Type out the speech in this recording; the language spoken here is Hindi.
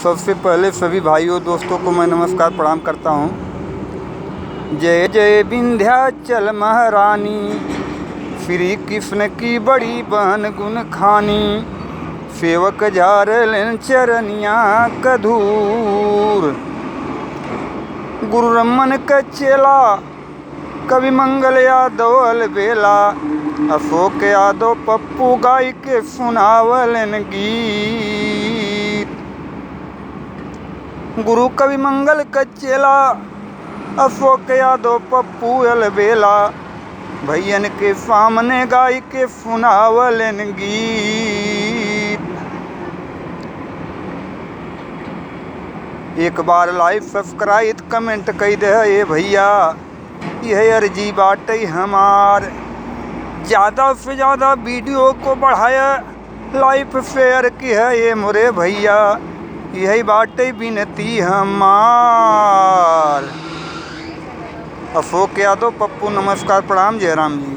सबसे पहले सभी भाइयों दोस्तों को मैं नमस्कार प्रणाम करता हूँ। जय जय विंध्याचल महारानी, श्री कृष्ण की बड़ी बहन गुण खानी। सेवक झारलन चरनिया कधूर, गुरु रमन का चेला कवि मंगल यादव अलबेला। अशोक यादव पप्पू गाय के सुनावलन गीत। गुरु कवि मंगल का चेला अशोक यादव पप्पू अलबेला, भैयन के सामने गाय के सुनावलन गीत। एक बार लाइक सब्सक्राइब कमेंट कई दे ये भैया, यह अर्जी बाटे हमार। ज़्यादा से ज़्यादा वीडियो को बढ़ाया, लाइक शेयर की है ये मोरे भैया, यही बाटे विनती हमार। अशोक यादव पप्पू नमस्कार प्रणाम, जय राम जी।